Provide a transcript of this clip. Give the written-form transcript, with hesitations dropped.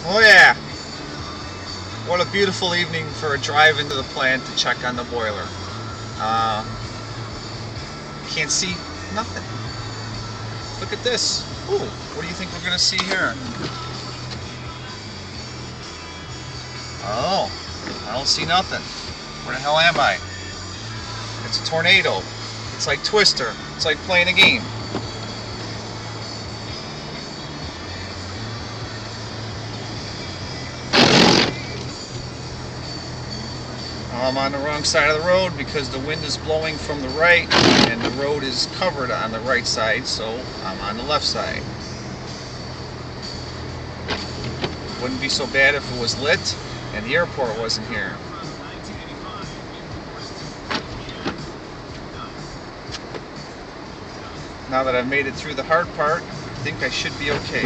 Oh yeah, what a beautiful evening for a drive into the plant to check on the boiler. Can't see nothing. Look at this. Ooh, what do you think we're going to see here? Oh, I don't see nothing. Where the hell am I? It's a tornado. It's like Twister. It's like playing a game. I'm on the wrong side of the road because the wind is blowing from the right and the road is covered on the right side, so I'm on the left side. Wouldn't be so bad if it was lit and the airport wasn't here. Now that I've made it through the hard part, I think I should be okay.